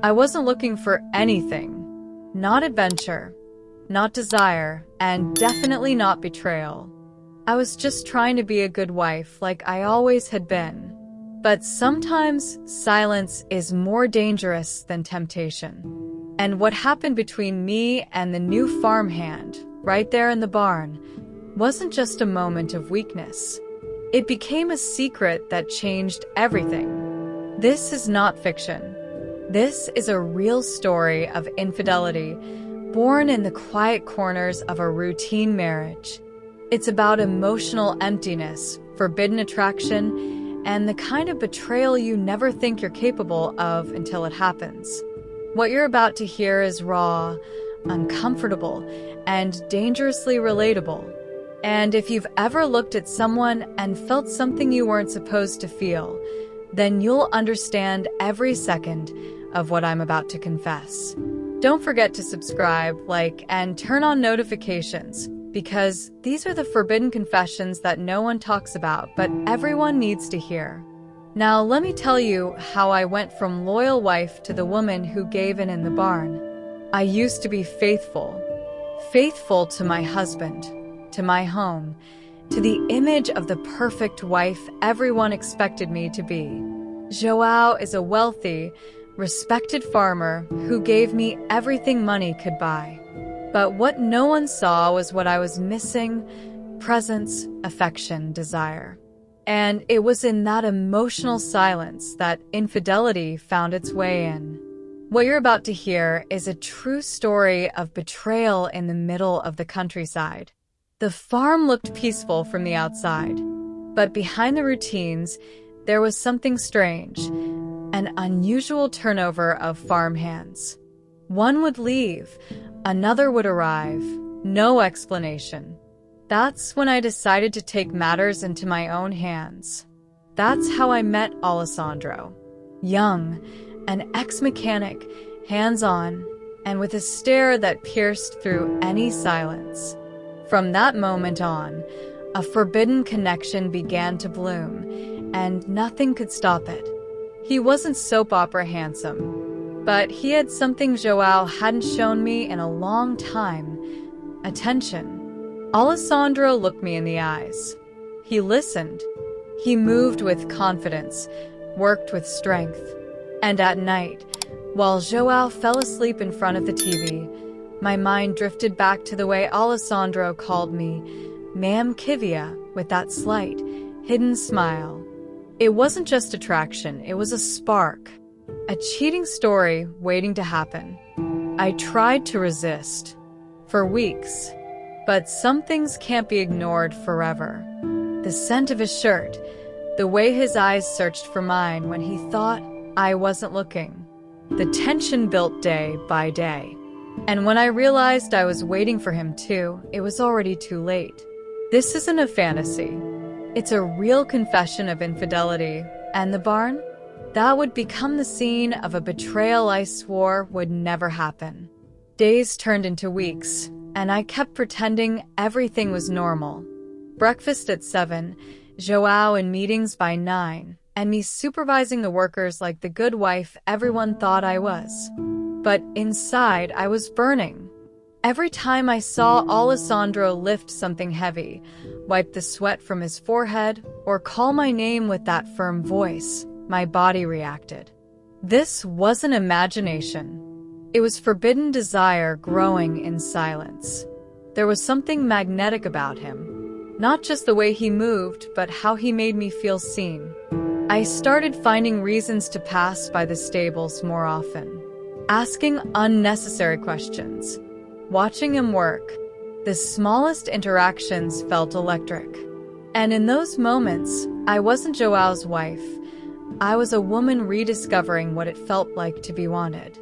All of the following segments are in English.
I wasn't looking for anything. Not adventure, not desire, and definitely not betrayal. I was just trying to be a good wife like I always had been. But sometimes silence is more dangerous than temptation. And what happened between me and the new farmhand, right there in the barn, wasn't just a moment of weakness. It became a secret that changed everything. This is not fiction. This is a real story of infidelity, born in the quiet corners of a routine marriage. It's about emotional emptiness, forbidden attraction, and the kind of betrayal you never think you're capable of until it happens. What you're about to hear is raw, uncomfortable, and dangerously relatable. And if you've ever looked at someone and felt something you weren't supposed to feel, then you'll understand every second of what I'm about to confess. Don't forget to subscribe, like, and turn on notifications, because these are the forbidden confessions that no one talks about, but everyone needs to hear. Now, let me tell you how I went from loyal wife to the woman who gave in the barn. I used to be faithful to my husband, to my home, to the image of the perfect wife everyone expected me to be. João is a wealthy, respected farmer who gave me everything money could buy. But what no one saw was what I was missing: presence, affection, desire. And it was in that emotional silence that infidelity found its way in. What you're about to hear is a true story of betrayal in the middle of the countryside. The farm looked peaceful from the outside, but behind the routines, there was something strange, an unusual turnover of farmhands. One would leave, another would arrive, no explanation. That's when I decided to take matters into my own hands. That's how I met Alessandro. Young, an ex-mechanic, hands-on, and with a stare that pierced through any silence. From that moment on, a forbidden connection began to bloom, and nothing could stop it. He wasn't soap opera handsome, but he had something João hadn't shown me in a long time: attention. Alessandro looked me in the eyes. He listened. He moved with confidence, worked with strength. And at night, while João fell asleep in front of the TV, my mind drifted back to the way Alessandro called me Ma'am Kivia, with that slight, hidden smile. It wasn't just attraction, it was a spark. A cheating story waiting to happen. I tried to resist. For weeks. But some things can't be ignored forever. The scent of his shirt, the way his eyes searched for mine when he thought I wasn't looking. The tension built day by day. And when I realized I was waiting for him too, it was already too late. This isn't a fantasy. It's a real confession of infidelity. And the barn? That would become the scene of a betrayal I swore would never happen. Days turned into weeks, and I kept pretending everything was normal. Breakfast at 7, João in meetings by 9, and me supervising the workers like the good wife everyone thought I was. But inside, I was burning. Every time I saw Alessandro lift something heavy, wipe the sweat from his forehead, or call my name with that firm voice, my body reacted. This wasn't imagination. It was forbidden desire growing in silence. There was something magnetic about him. Not just the way he moved, but how he made me feel seen. I started finding reasons to pass by the stables more often. Asking unnecessary questions. Watching him work. The smallest interactions felt electric. And in those moments, I wasn't João's wife. I was a woman rediscovering what it felt like to be wanted.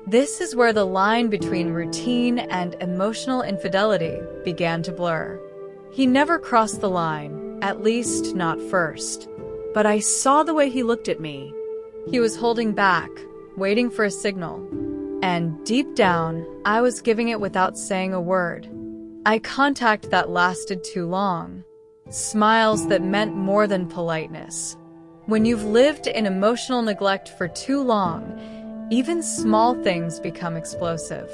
This is where the line between routine and emotional infidelity began to blur. He never crossed the line, at least not first. But I saw the way he looked at me. He was holding back, waiting for a signal. And deep down, I was giving it without saying a word. Eye contact that lasted too long. Smiles that meant more than politeness. When you've lived in emotional neglect for too long, Even small things become explosive.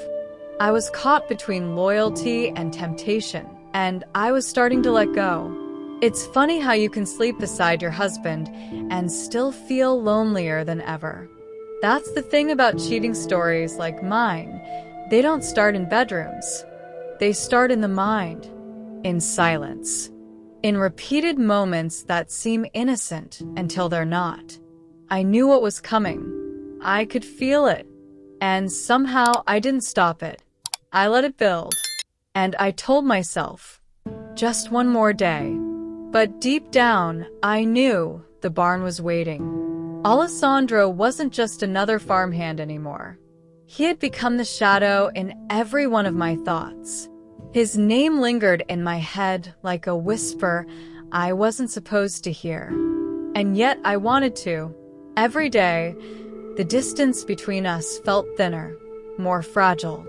I was caught between loyalty and temptation, and I was starting to let go. It's funny how you can sleep beside your husband and still feel lonelier than ever. That's the thing about cheating stories like mine. They don't start in bedrooms. They start in the mind, in silence, in repeated moments that seem innocent until they're not. I knew what was coming. I could feel it. And somehow I didn't stop it. I let it build. And I told myself, just one more day. But deep down, I knew the barn was waiting. Alessandro wasn't just another farmhand anymore. He had become the shadow in every one of my thoughts. His name lingered in my head like a whisper I wasn't supposed to hear. And yet I wanted to. Every day, the distance between us felt thinner, more fragile.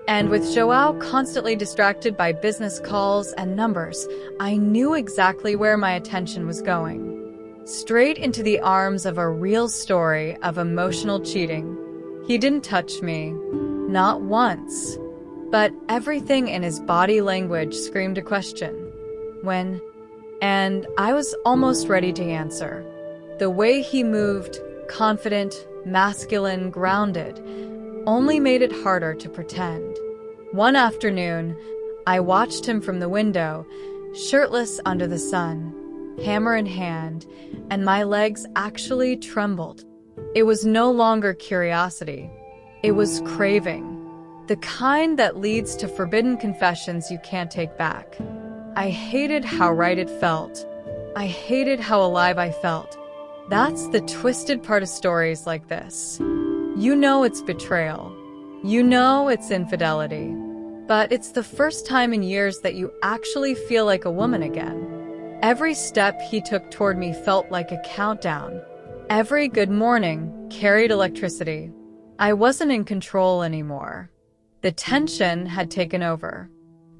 And with João constantly distracted by business calls and numbers, I knew exactly where my attention was going. Straight into the arms of a real story of emotional cheating. He didn't touch me, not once. But everything in his body language screamed a question. When? And I was almost ready to answer. The way he moved, confident, masculine, grounded, only made it harder to pretend. One afternoon, I watched him from the window, shirtless under the sun, hammer in hand, and my legs actually trembled. It was no longer curiosity. It was craving. The kind that leads to forbidden confessions you can't take back. I hated how right it felt. I hated how alive I felt. That's the twisted part of stories like this. You know it's betrayal. You know it's infidelity. But it's the first time in years that you actually feel like a woman again. Every step he took toward me felt like a countdown. Every good morning carried electricity. I wasn't in control anymore. The tension had taken over.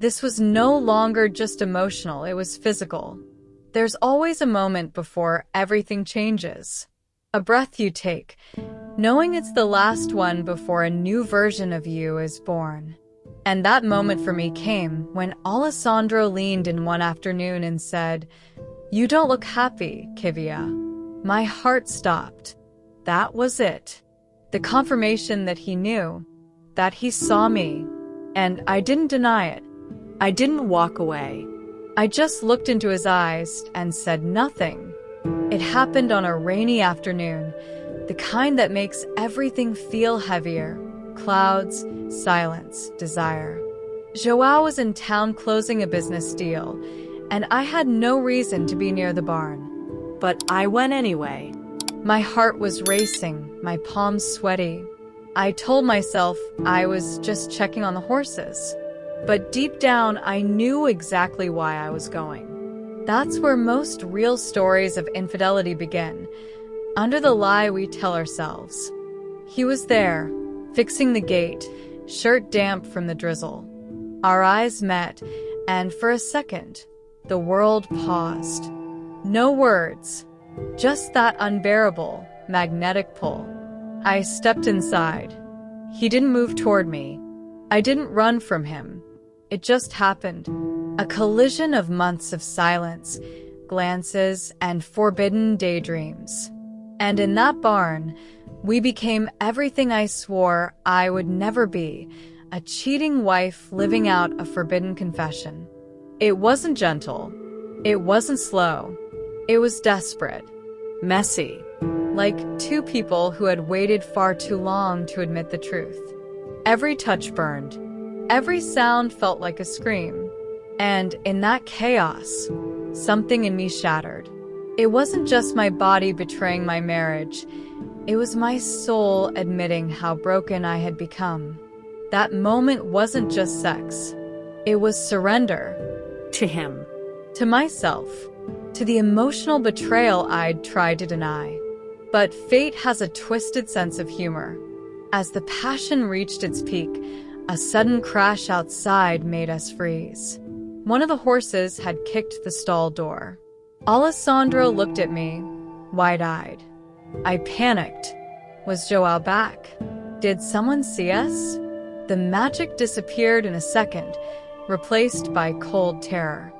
This was no longer just emotional, it was physical. There's always a moment before everything changes. A breath you take, knowing it's the last one before a new version of you is born. And that moment for me came when Alessandro leaned in one afternoon and said, "You don't look happy, Kivia." My heart stopped. That was it. The confirmation that he knew, that he saw me. And I didn't deny it. I didn't walk away. I just looked into his eyes and said nothing. It happened on a rainy afternoon, the kind that makes everything feel heavier. Clouds, silence, desire. João was in town closing a business deal, and I had no reason to be near the barn. But I went anyway. My heart was racing, my palms sweaty. I told myself I was just checking on the horses. But deep down, I knew exactly why I was going. That's where most real stories of infidelity begin, under the lie we tell ourselves. He was there, fixing the gate, shirt damp from the drizzle. Our eyes met, and for a second, the world paused. No words, just that unbearable, magnetic pull. I stepped inside. He didn't move toward me. I didn't run from him. It just happened. A collision of months of silence, glances, and forbidden daydreams. And in that barn, we became everything I swore I would never be, a cheating wife living out a forbidden confession. It wasn't gentle. It wasn't slow. It was desperate. Messy. Like two people who had waited far too long to admit the truth. Every touch burned. Every sound felt like a scream. And in that chaos, something in me shattered. It wasn't just my body betraying my marriage. It was my soul admitting how broken I had become. That moment wasn't just sex. It was surrender. To him. To myself. To the emotional betrayal I'd tried to deny. But fate has a twisted sense of humor. As the passion reached its peak, a sudden crash outside made us freeze. One of the horses had kicked the stall door. Alessandro looked at me, wide-eyed. I panicked. Was João back? Did someone see us? The magic disappeared in a second, replaced by cold terror.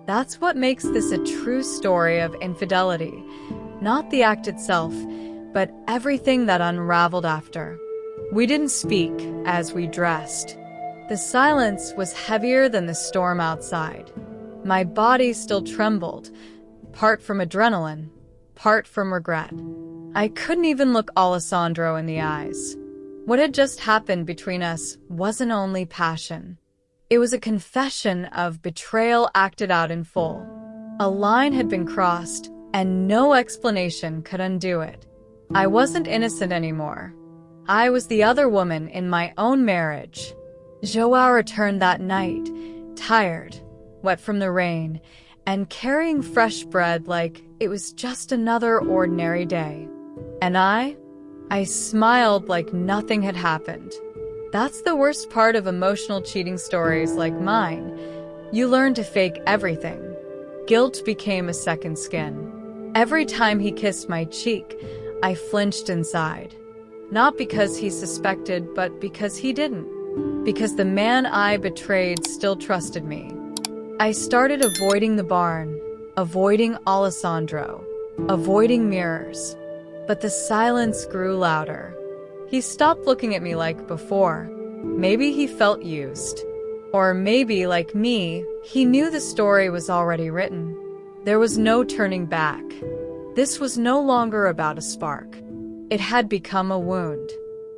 That's what makes this a true story of infidelity. Not the act itself, but everything that unraveled after. We didn't speak as we dressed. The silence was heavier than the storm outside. My body still trembled, part from adrenaline, part from regret. I couldn't even look Alessandro in the eyes. What had just happened between us wasn't only passion. It was a confession of betrayal acted out in full. A line had been crossed, and no explanation could undo it. I wasn't innocent anymore. I was the other woman in my own marriage. Joao returned that night, tired, wet from the rain, and carrying fresh bread like it was just another ordinary day. And I smiled like nothing had happened. That's the worst part of emotional cheating stories like mine. You learn to fake everything. Guilt became a second skin. Every time he kissed my cheek, I flinched inside. Not because he suspected, but because he didn't. Because the man I betrayed still trusted me. I started avoiding the barn, avoiding Alessandro, avoiding mirrors. But the silence grew louder. He stopped looking at me like before. Maybe he felt used. Or maybe, like me, he knew the story was already written. There was no turning back. This was no longer about a spark. It had become a wound.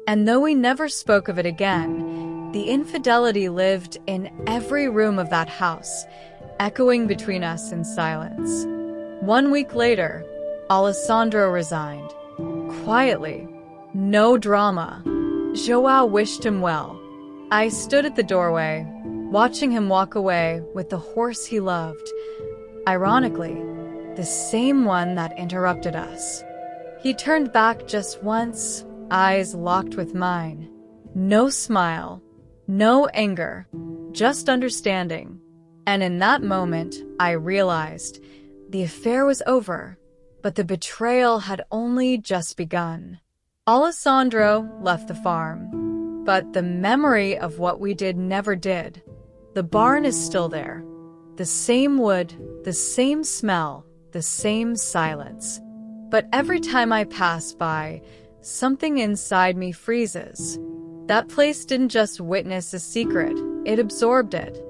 And though we never spoke of it again, the infidelity lived in every room of that house, echoing between us in silence. 1 week later, Alessandro resigned. Quietly. No drama. Joao wished him well. I stood at the doorway, watching him walk away with the horse he loved. Ironically, the same one that interrupted us. He turned back just once, eyes locked with mine. No smile, no anger, just understanding. And in that moment, I realized the affair was over, but the betrayal had only just begun. Alessandro left the farm, but the memory of what we did never did. The barn is still there. The same wood, the same smell, the same silence. But every time I pass by, something inside me freezes. That place didn't just witness a secret, it absorbed it.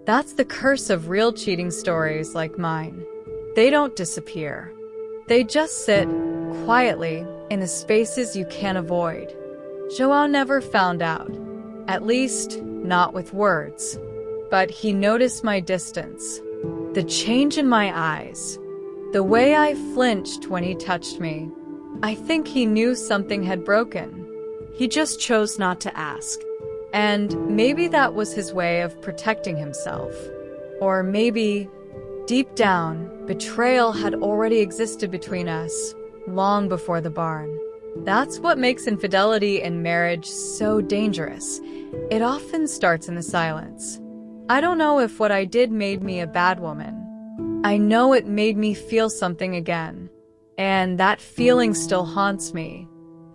That's the curse of real cheating stories like mine. They don't disappear. They just sit, quietly, in the spaces you can't avoid. Joao never found out. At least, not with words. But he noticed my distance. The change in my eyes. The way I flinched when he touched me. I think he knew something had broken. He just chose not to ask. And maybe that was his way of protecting himself. Or maybe, deep down, betrayal had already existed between us, long before the barn. That's what makes infidelity in marriage so dangerous. It often starts in the silence. I don't know if what I did made me a bad woman. I know it made me feel something again. And that feeling still haunts me.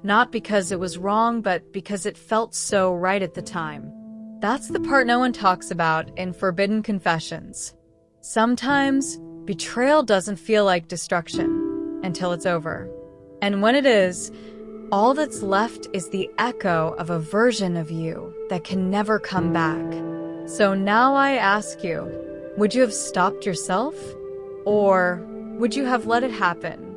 Not because it was wrong, but because it felt so right at the time. That's the part no one talks about in Forbidden Confessions. Sometimes, betrayal doesn't feel like destruction until it's over. And when it is, all that's left is the echo of a version of you that can never come back. So now I ask you, would you have stopped yourself? Or would you have let it happen?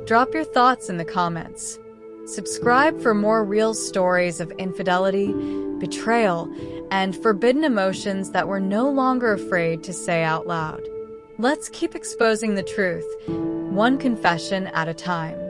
Drop your thoughts in the comments. Subscribe for more real stories of infidelity, betrayal, and forbidden emotions that we're no longer afraid to say out loud. Let's keep exposing the truth, one confession at a time.